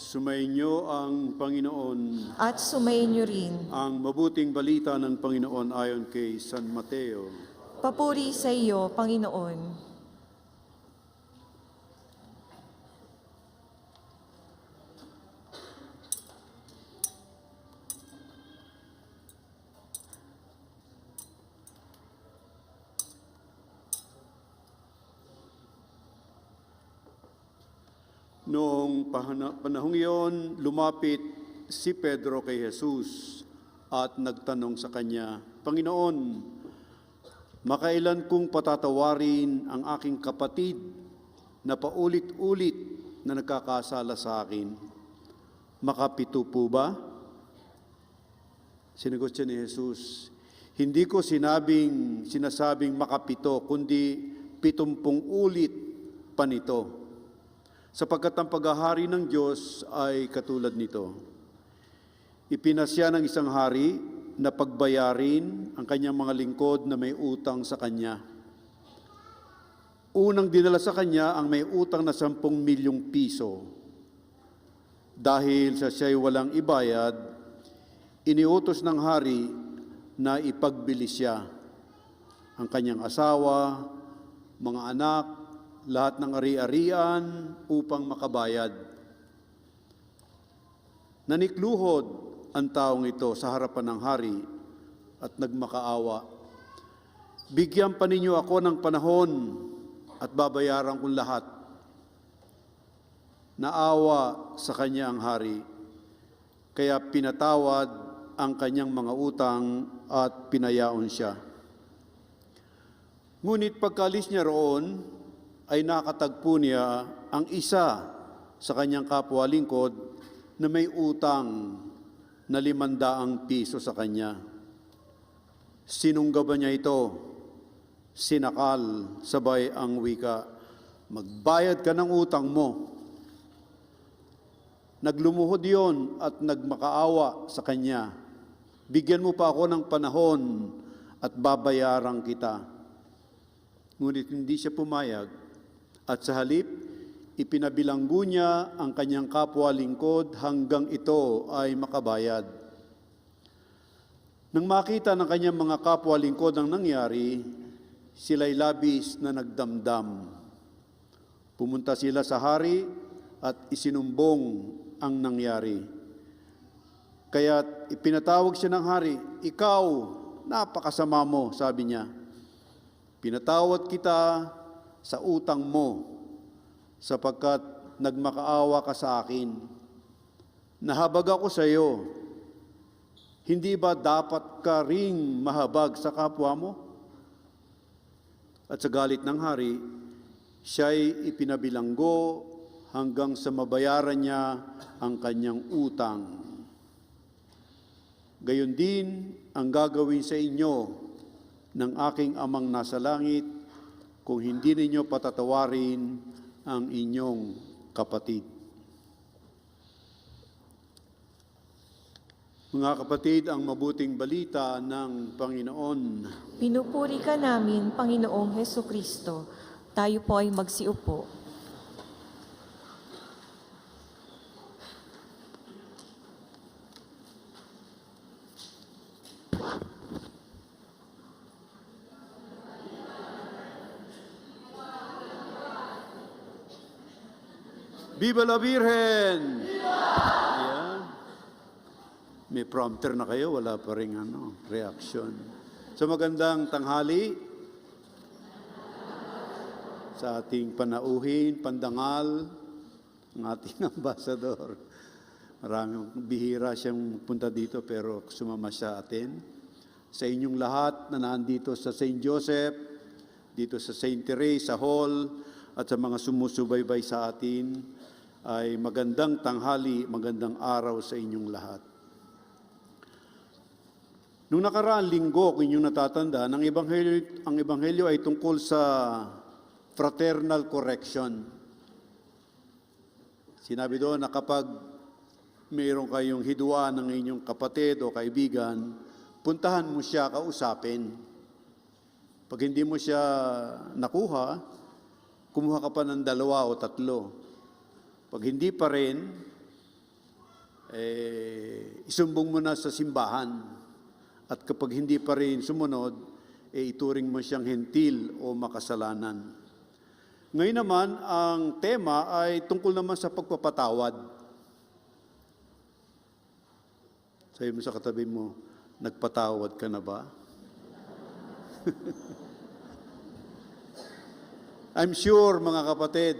Sumainyo ang Panginoon. At sumainyo rin. Ang mabuting balita ng Panginoon ayon kay San Mateo. Papuri sa iyo, Panginoon. Noong panahong iyon, lumapit si Pedro kay Jesus at nagtanong sa kanya, Panginoon, makailan kong patatawarin ang aking kapatid na paulit-ulit na nagkakasala sa akin? Makapito po ba? Sinagot siya ni Jesus, hindi ko sinasabing makapito, kundi 70 ulit pa nito. Sapagkat ang paghahari ng Diyos ay katulad nito. Ipinasya ng isang hari na pagbayarin ang kanyang mga lingkod na may utang sa kanya. Unang dinala sa kanya ang may utang na 10 milyong piso. Dahil sa siya'y walang ibayad, iniutos ng hari na ipagbili siya ang kanyang asawa, mga anak, lahat ng ari-arian upang makabayad. Nanikluhod ang taong ito sa harapan ng hari at nagmakaawa. Bigyan pa ninyo ako ng panahon at babayaran kong lahat. Naawa sa kanya ang hari, kaya pinatawad ang kanyang mga utang at pinayaon siya. Ngunit pagkalis niya roon, ay nakatagpo niya ang isa sa kanyang kapwa-lingkod na may utang na 500 piso sa kanya. Sinunggaban niya ito, sinakal, sabay ang wika, magbayad ka ng utang mo. Naglumuhod yon at nagmakaawa sa kanya, bigyan mo pa ako ng panahon at babayaran kita. Ngunit hindi siya pumayag. At sa halip, ipinabilanggo niya ang kanyang kapwa-lingkod hanggang ito ay makabayad. Nang makita ng kanyang mga kapwa-lingkod ang nangyari, sila'y labis na nagdamdam. Pumunta sila sa hari at isinumbong ang nangyari. Kaya't ipinatawag siya ng hari, ikaw, napakasama mo, sabi niya. Pinatawad kita sa utang mo, sapagkat nagmakaawa ka sa akin. Nahabag ako sa iyo. Hindi ba dapat ka ring mahabag sa kapwa mo? At sa galit ng hari, siya'y ipinabilanggo hanggang sa mabayaran niya ang kanyang utang. Gayon din ang gagawin sa inyo ng aking amang nasa langit kung hindi ninyo patatawarin ang inyong kapatid. Mga kapatid, ang mabuting balita ng Panginoon. Pinupuri ka namin, Panginoong Hesukristo. Tayo po ay magsiupo. Viva la Virgen! Viva! Ayan. May prompter na kayo, wala pa rin reaction. So magandang tanghali sa ating panauhin, pandangal, ng ating ambasador. Maraming bihira siyang punta dito pero sumama siya atin. Sa inyong lahat na nandito sa St. Joseph, dito sa St. Teresa Hall, at sa mga sumusubaybay sa atin, ay magandang tanghali, magandang araw sa inyong lahat. Nung nakaraang linggo, kung inyong natatanda, ang ebanghelyo ay tungkol sa fraternal correction. Sinabi doon na kapag mayroon kayong hidwaan ng inyong kapatid o kaibigan, puntahan mo siya kausapin. Pag hindi mo siya nakuha, kumuha ka pa ng 2 o 3. Pag hindi pa rin, isumbong mo na sa simbahan. At kapag hindi pa rin sumunod, ituring mo siyang hentil o makasalanan. Ngayon naman, ang tema ay tungkol naman sa pagpapatawad. Sabi mo sa katabi mo, nagpatawad ka na ba? I'm sure, mga kapatid,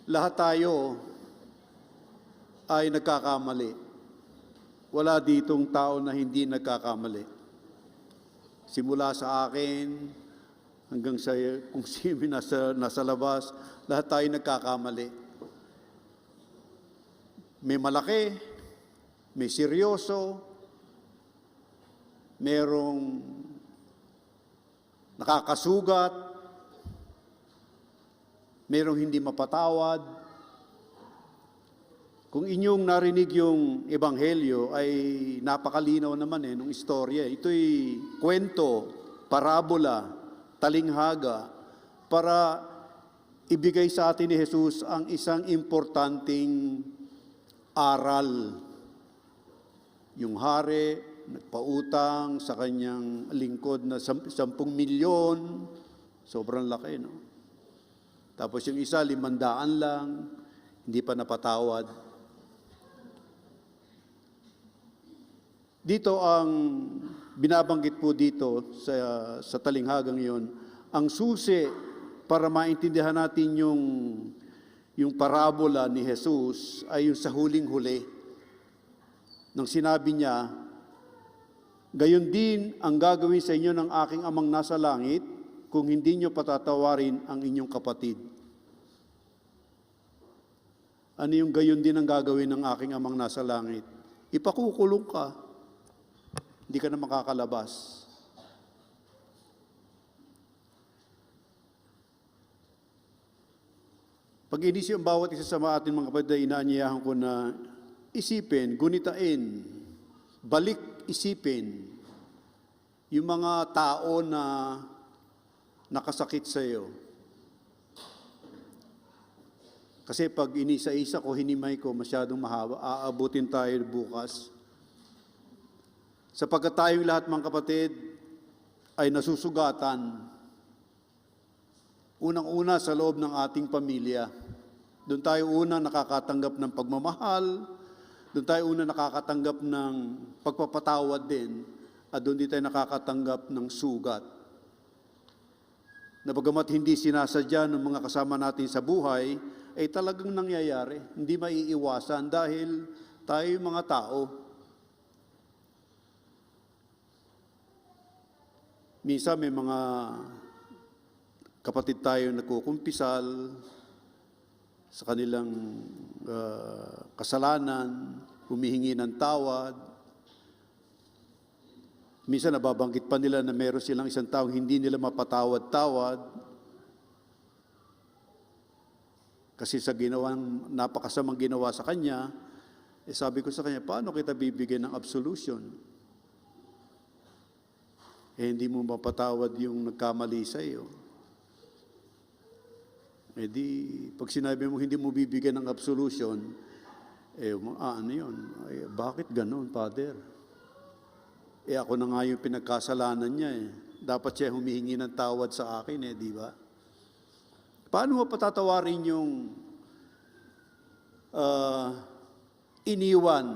lahat tayo ay nagkakamali. Wala ditong tao na hindi nagkakamali. Simula sa akin hanggang sa kung sino nasa labas, lahat tayo nagkakamali. May malaki, may seryoso, merong nakakasugat, merong hindi mapatawad. Kung inyong narinig yung ebanghelyo ay napakalinaw naman nung istorya. Ito'y kwento, parabola, talinghaga para ibigay sa atin ni Jesus ang isang importanteng aral. Yung hari, nagpautang sa kanyang lingkod na 10 milyon, sobrang laki, no? Tapos yung isa, 500 lang, hindi pa napatawad. Dito ang binabanggit po dito sa talinghagang iyon, ang susi para maintindihan natin yung parabola ni Jesus ay yung sa huling-huli. Nang sinabi niya, gayon din ang gagawin sa inyo ng aking amang nasa langit kung hindi nyo patatawarin ang inyong kapatid. Ano yung gayon din ang gagawin ng aking amang nasa langit? Ipakukulong ka. Hindi ka na makakalabas. Pag inisip ang bawat isa sa atin mga kapatid, inaanyayahan ko na isipin, gunitain, balik isipin yung mga tao na nakasakit sa iyo. Kasi pag inisa-isa ko, hinimay ko, masyadong mahaba, aabutin tayo bukas. Sapagkat tayong lahat mga kapatid ay nasusugatan. Unang-una sa loob ng ating pamilya. Doon tayo unang nakakatanggap ng pagmamahal, doon tayo unang nakakatanggap ng pagpapatawad din, at doon din tayo nakakatanggap ng sugat. Na bagamat hindi sinasadya ng mga kasama natin sa buhay, ay talagang nangyayari. Hindi maiiwasan dahil tayo mga tao. Minsan may mga kapatid tayo nagkukumpisal sa kanilang kasalanan, humihingi ng tawad. Minsan nababanggit pa nila na meron silang isang taong hindi nila mapatawad-tawad kasi sa ginawang napakasamang ginawa sa kanya, sabi ko sa kanya, paano kita bibigyan ng absolution? Hindi mo mapatawad yung nagkamali sa iyo. Di, pag sinabi mo hindi mo bibigyan ng absolution, ano yun? Bakit ganun, Father? Ako na nga yung pinagkasalanan niya Dapat siya humihingi ng tawad sa akin di ba? Paano mo patatawarin yung iniwan?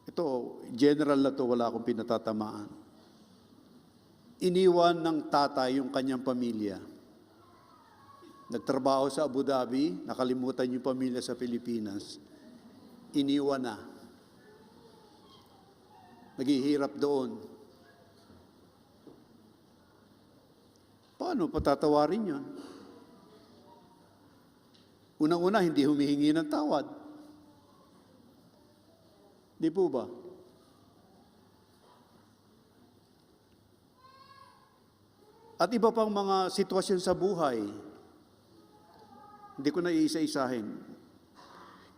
Ito, general na to, wala akong pinatatamaan. Iniwan ng tatay yung kanyang pamilya. Nagtrabaho sa Abu Dhabi, nakalimutan yung pamilya sa Pilipinas. Iniwan na. Naghihirap doon. Paano patatawarin yun? Unang-una, hindi humihingi ng tawad. Di po ba? At iba pang mga sitwasyon sa buhay, hindi ko na iisa-isahin.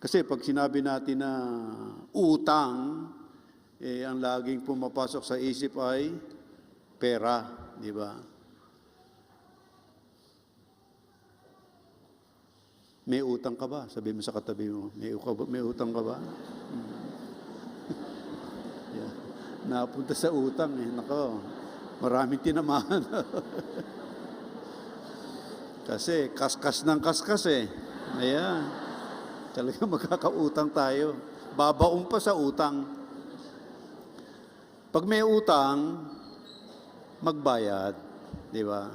Kasi pag sinabi natin na utang, ang laging pumapasok sa isip ay pera, di ba? May utang ka ba? Sabi mo sa katabi mo, may utang ka ba? Yeah. Napunta sa utang eh. Nako, maraming tinamaan. Kasi kaskas ng kaskas eh. Ayan. Talaga magkakautang tayo. Babaong pa sa utang. Pag may utang, magbayad. Di ba?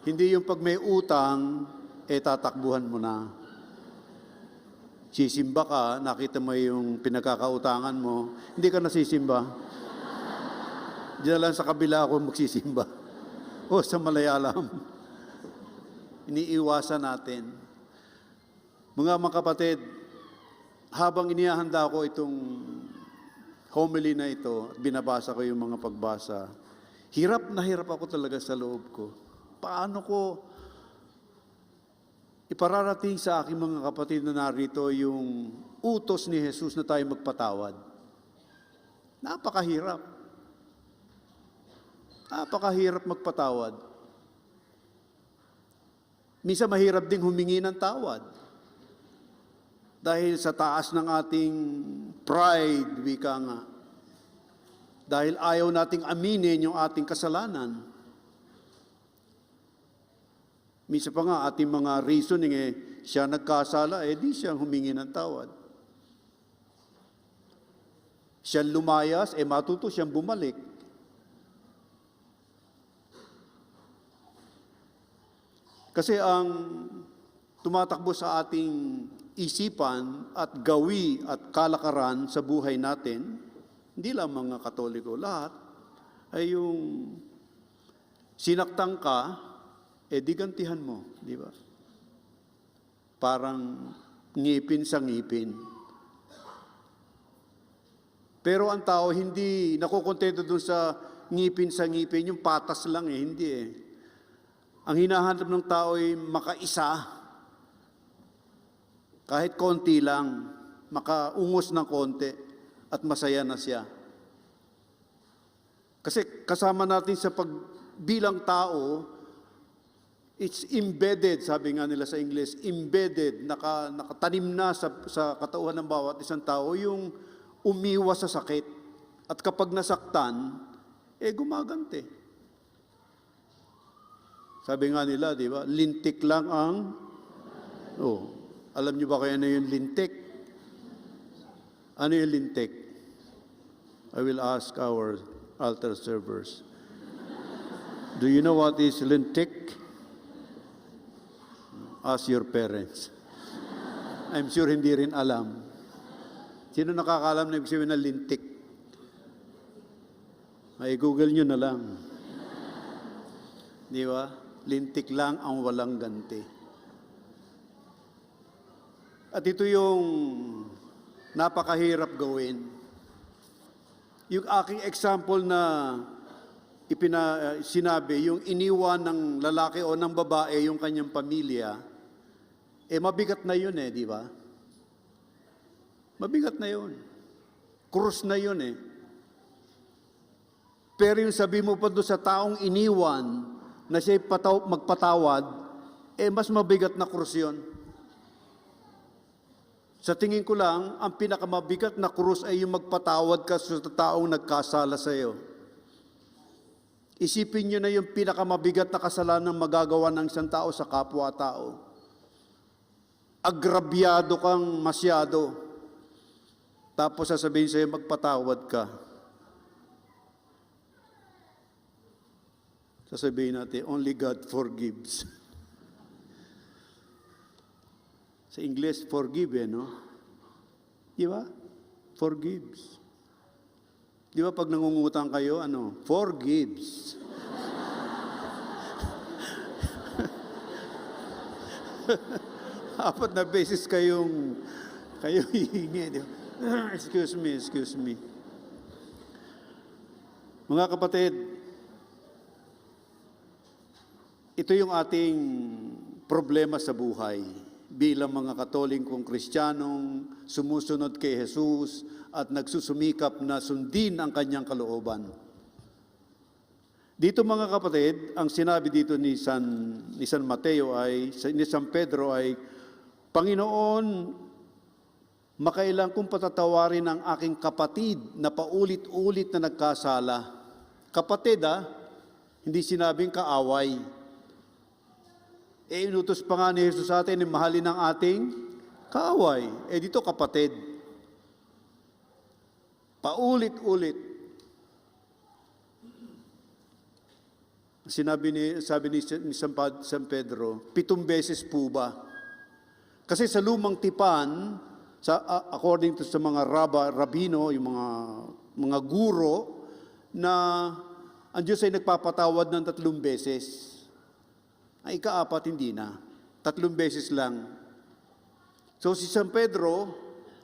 Hindi yung pag may utang, tatakbuhan mo na. Sisimba ka, nakita mo yung pinagkakautangan mo, hindi ka nasisimba. Diyan lang sa kabila ako magsisimba. O sa Malayalam. Iniiwasan natin. Mga kapatid, habang inihahanda ko itong homily na ito, binabasa ko yung mga pagbasa, hirap na hirap ako talaga sa loob ko. Paano ko ipararating sa aking mga kapatid na narito yung utos ni Jesus na tayo magpatawad? Napakahirap. Napakahirap magpatawad. Minsan mahirap ding humingi ng tawad. Dahil sa taas ng ating pride, wika nga. Dahil ayaw nating aminin yung ating kasalanan. Minsan pa nga ating mga reasoning siya nagkasala, di siya humingi ng tawad. Siya lumayas, matuto siyang bumalik. Kasi ang tumatakbo sa ating isipan at gawi at kalakaran sa buhay natin, hindi lang mga Katoliko, lahat, ay yung sinaktan ka, di gantihan mo, di ba? Parang ngipin sa ngipin. Pero ang tao hindi nakukontento doon sa ngipin sa ngipin, yung patas lang hindi eh. Ang hinahanap ng tao ay makaisa, kahit konti lang, makaungos ng konti at masaya na siya. Kasi kasama natin sa pagbilang tao, it's embedded, sabi nga nila sa English, embedded, nakatanim na sa katauhan ng bawat isang tao, yung umiwas sa sakit. At kapag nasaktan, gumaganti. Sabi nga nila, di ba, lintik lang ang, alam niyo ba kaya na yung lintik? Ano yung lintik? I will ask our altar servers. Do you know what is lintik? Ask your parents. I'm sure hindi rin alam. Sino nakakaalam na ibig sabihin na lintik? Ay, Google nyo na lang. Di ba? Lintik lang ang walang ganti. At ito yung napakahirap gawin. Yung aking example na sinabi, yung iniwan ng lalaki o ng babae yung kanyang pamilya, mabigat na yun di ba? Mabigat na yun. Krus na yun Pero yung sabi mo pa doon sa taong iniwan na siya'y magpatawad, mas mabigat na krus yun. Sa tingin ko lang, ang pinakamabigat na krus ay yung magpatawad ka sa taong nagkasala sa iyo. Isipin nyo na yung pinakamabigat na kasalanan magagawa ng isang tao sa kapwa-tao. Agrabyado kang masyado. Tapos sasabihin sa'yo, magpatawad ka. Sasabihin natin, only God forgives. Sa English, forgive, no? Di ba? Forgives. Di ba pag nangungutang kayo, forgives. Apat na beses kayo hihingi. Di ba? Excuse me. Mga kapatid, ito yung ating problema sa buhay bilang mga Katolikong Kristiyanong sumusunod kay Jesus at nagsusumikap na sundin ang kanyang kalooban. Dito mga kapatid, ang sinabi dito ni San Mateo ni San Pedro ay Panginoon, makailan kong patatawarin ang aking kapatid na paulit-ulit na nagkasala. Kapatid, hindi sinabing kaaway. Inutos pa nga ni Jesus sa atin, mahalin ang ating kaaway. Dito kapatid. Paulit-ulit. Sabi ni San Pedro, 7 beses po ba? Kasi sa lumang tipan, according to sa mga rabino, yung mga guro, na ang Diyos ay nagpapatawad ng 3 beses. Ang ika-4, hindi na. 3 beses lang. So si San Pedro,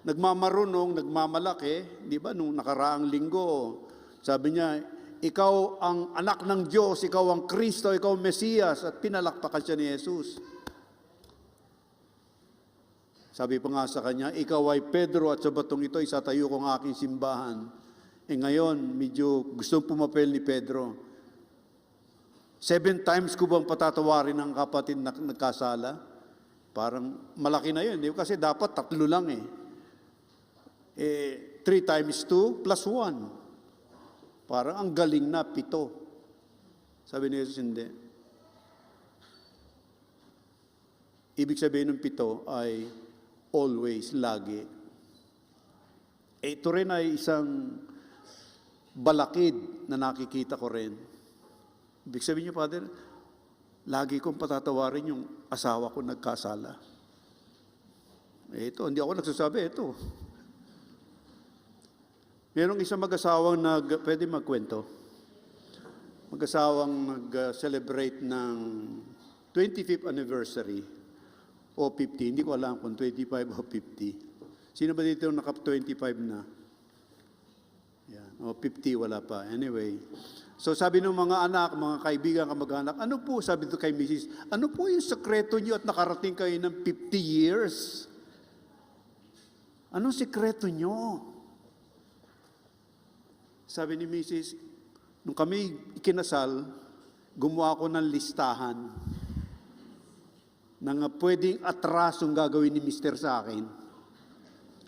nagmamarunong, nagmamalaki, di ba, nung nakaraang linggo, sabi niya, ikaw ang anak ng Diyos, ikaw ang Kristo, ikaw ang Mesiyas, at pinalakpakan siya ni Jesus. Sabi pa nga sa kanya, ikaw ay Pedro at sa batong ito, isatayo ko ang aking simbahan. Ngayon, medyo gustong pumapel ni Pedro. 7 times ko bang patatawarin ang kapatid na nagkasala? Parang malaki na yun, kasi dapat 3 lang 3 times 2 plus 1. Parang ang galing na 7. Sabi ni Jesus, hindi. Ibig sabihin ng 7 ay always, lagi. Ito rin ay isang balakid na nakikita ko rin. Ibig sabihin niyo, Father, lagi kong patatawarin yung asawa ko nagkasala. Ito, hindi ako nagsasabi, ito. Merong isang mag-asawang pwede magkwento. Mag-asawang nag-celebrate ng 25th anniversary o 50. Hindi ko alam kung 25 o 50. Sino ba dito naka-25 na? Yan. O 50, wala pa. Anyway. So sabi ng mga anak, mga kaibigan, kamag-anak, ano po, sabi ito kay Mrs., ano po yung sekreto niyo at nakarating kayo ng 50 years? Anong sekreto niyo? Sabi ni Mrs., nung kami ikinasal, gumawa ako ng listahan ng pwedeng atrasong gagawin ni Mister sa akin.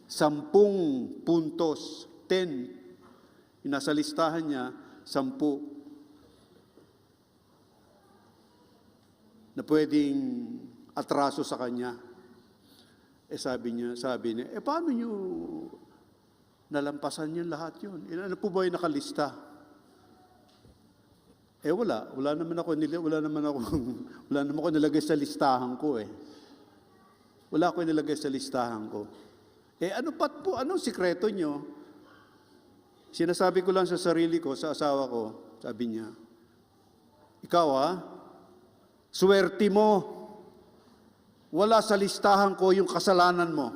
10 puntos, 10. Nasa listahan niya, 10 na pwedeng atraso sa kanya. Sabi niya, paano niyo nalampasan niyo lahat yun? Ano po ba yung nakalista? Wala naman ako nilagay sa listahan ko Wala ako nilagay sa listahan ko. Anong sikreto niyo? Sinasabi ko lang sa sarili ko, sa asawa ko, sabi niya, ikaw swerte mo. Wala sa listahan ko yung kasalanan mo.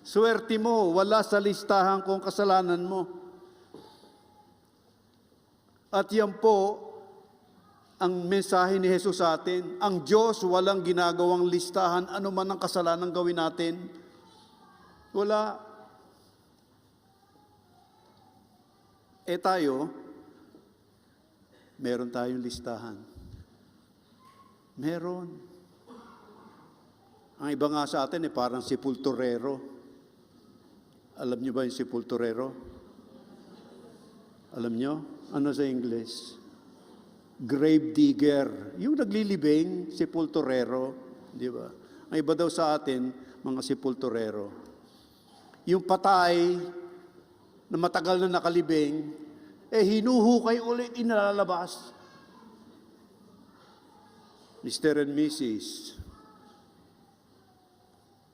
Swerte mo, wala sa listahan ko ang kasalanan mo. At yan po ang mensahe ni Jesus sa atin. Ang Diyos walang ginagawang listahan, ano man ang kasalanan gawin natin. Wala. Tayo, meron tayong listahan. Meron. Ang iba nga sa atin parang sepulturero. Alam niyo ba yung sepulturero? Alam niyo? Ano sa English? Grave digger. Yung naglilibing, sepulturero. Di ba? Ang iba daw sa atin, mga sepulturero. Yung patay na matagal na nakalibing, hinuhukay ulit, inalalabas. Mr. and Mrs.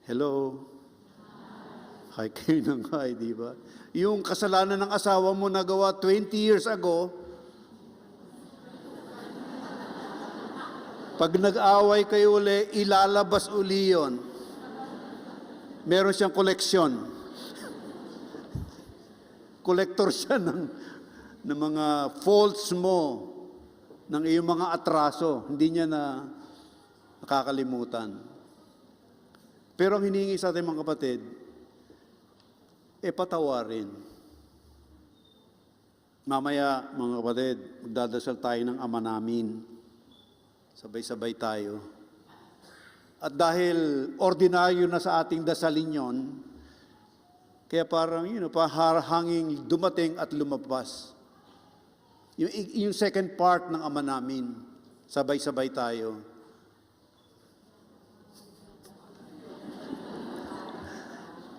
Hello? Hi kayo ng hi, di ba? Yung kasalanan ng asawa mo nagawa 20 years ago, pag nag-away kayo uli, ilalabas uli yun. Meron siyang koleksyon. Kolektor siya ng mga faults mo, ng iyong mga atraso. Hindi niya na nakakalimutan. Pero ang hinihingi sa ating mga kapatid, patawarin. Mamaya, mga kapatid, magdadasal tayo ng Ama namin. Sabay-sabay tayo. At dahil ordinaryo na sa ating dasalin yon, kaya parang, hanging dumating at lumabas. Yung second part ng Ama namin, sabay-sabay tayo.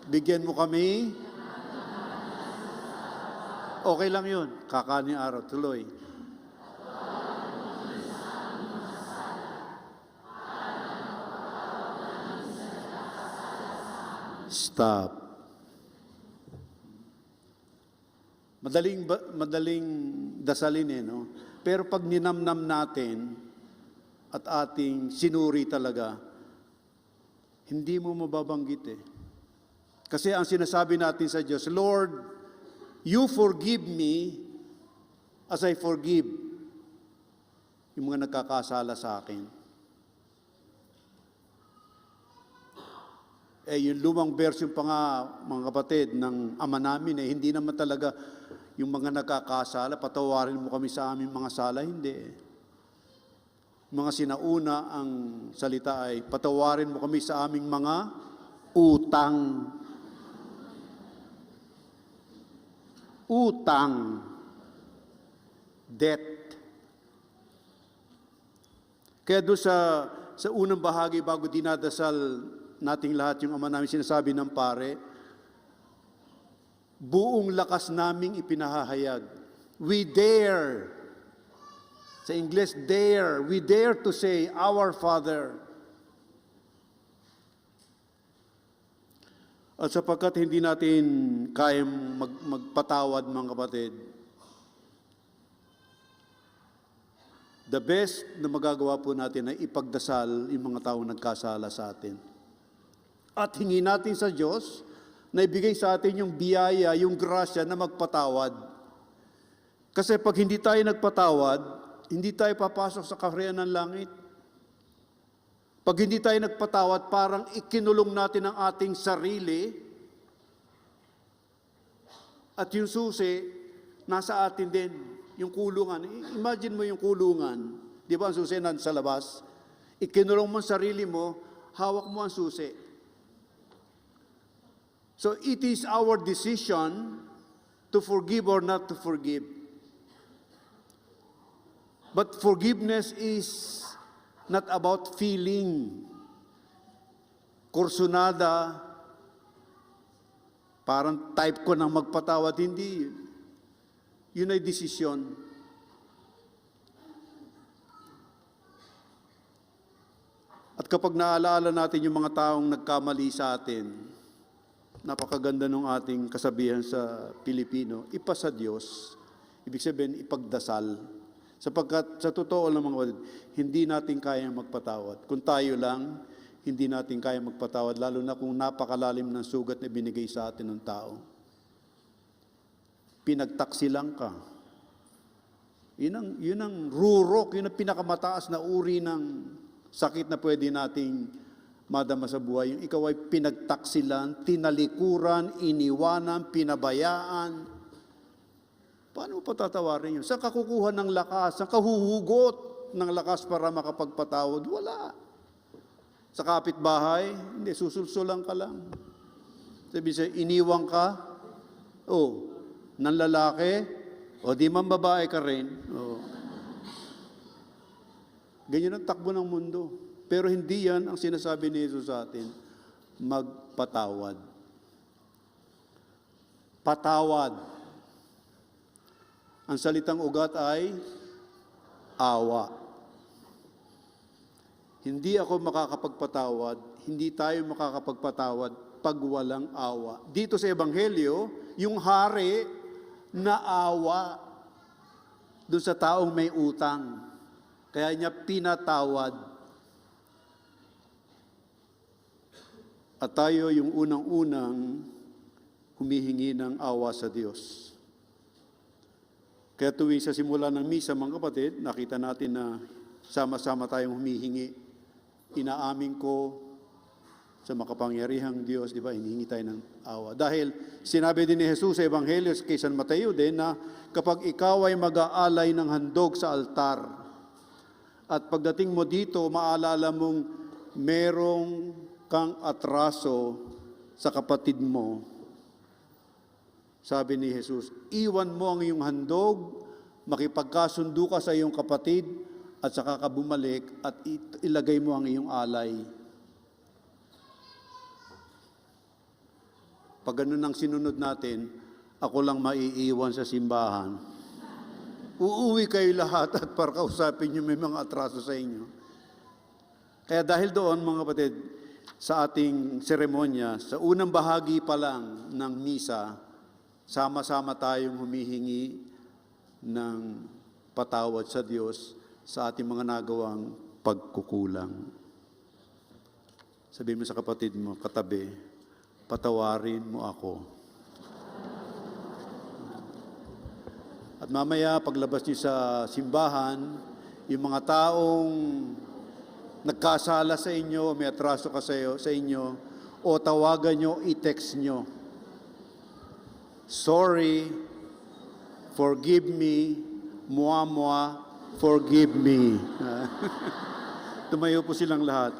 Bigyan mo kami. Okay lang yun. Kakanin araw, tuloy. Stop. Madaling dasalin no? Pero pag ninamnam natin at ating sinuri talaga, hindi mo mababanggit Kasi ang sinasabi natin sa Diyos, Lord, you forgive me as I forgive yung mga nagkakasala sa akin. Yung lumang version pa nga, mga kapatid, ng Ama namin, hindi naman talaga yung mga nagkakasala, patawarin mo kami sa aming mga sala, hindi. Mga sinauna, ang salita ay, patawarin mo kami sa aming mga utang. Utang. Debt. Kaya doon sa unang bahagi, bago dinadasal nating lahat yung Ama namin, sinasabi ng pare, buong lakas naming ipinahahayag. We dare, sa English, dare, we dare to say, Our Father. At sapagkat hindi natin kayang magpatawad, mga kapatid, the best na magagawa po natin ay ipagdasal yung mga taong nagkasala sa atin. At hingin natin sa Diyos na ibigay sa atin yung biyaya, yung grasya na magpatawad. Kasi pag hindi tayo nagpatawad, hindi tayo papasok sa kaharian ng langit. Pag hindi tayo nagpatawad, parang ikinulong natin ang ating sarili at yung susi, nasa atin din, yung kulungan. Imagine mo yung kulungan. Di ba ang susi nasa labas? Ikinulong mo ang sarili mo, hawak mo ang susi. So it is our decision to forgive or not to forgive. But forgiveness is not about feeling kursunada, parang type ko ng magpatawad. Hindi. Yun ay desisyon. At kapag naalaala natin yung mga taong nagkamali sa atin, napakaganda ng ating kasabihan sa Pilipino, ipasa Diyos. Ibig sabihin, ipagdasal. Sapagkat sa totoo lang mga kapatid, hindi natin kayang magpatawad. Kung tayo lang, hindi natin kayang magpatawad, lalo na kung napakalalim ng sugat na binigay sa atin ng tao. Pinagtaksi lang ka. Yun ang rurok, yun ang pinakamataas na uri ng sakit na pwede nating madama sa buhay. Yung ikaw ay pinagtaksilan, tinalikuran, iniwanan, pinabayaan. Paano mo patatawarin yun? Saan ka kukuha ng lakas? Saan ka huhugot ng lakas para makapagpatawad? Wala. Sa kapitbahay, hindi, susulsulan ka lang. Sabi siya, iniwang ka, ng lalaki, di man babae ka rin. Ganyan ang takbo ng mundo. Pero hindi yan ang sinasabi ni Jesus sa atin, magpatawad. Patawad. Ang salitang ugat ay awa. Hindi ako makakapagpatawad, hindi tayo makakapagpatawad pag walang awa. Dito sa Ebanghelyo, yung hari na awa doon sa taong may utang. Kaya niya pinatawad. At tayo yung unang-unang humihingi ng awa sa Diyos. Kaya tuwing sa simula ng misa, mga kapatid, nakita natin na sama-sama tayong humihingi. Inaamin ko sa makapangyarihang Diyos, di ba, hinihingi tayo ng awa. Dahil sinabi din ni Jesus sa Ebanghelyo kay San Mateo din na kapag ikaw ay mag-aalay ng handog sa altar At pagdating mo dito, maalala mong merong kang atraso sa kapatid mo. Sabi ni Jesus, iwan mo ang iyong handog, makipagkasundo ka sa iyong kapatid, at saka ka bumalik at ilagay mo ang iyong alay. Pag ganun ang sinunod natin, ako lang maiiwan sa simbahan. Uuwi kayo lahat at para kausapin nyo may mga atraso sa inyo. Kaya dahil doon, mga kapatid, sa ating seremonya, sa unang bahagi pa lang ng misa, sama-sama tayong humihingi ng patawad sa Diyos sa ating mga nagawang pagkukulang. Sabihin mo sa kapatid mo, katabi, patawarin mo ako. At mamaya, paglabas niyo sa simbahan, yung mga taong nagkasala sa inyo, may atraso ka sa inyo, o tawagan nyo, i-text nyo. Sorry, forgive me, moi, forgive me. Tumayo po silang lahat.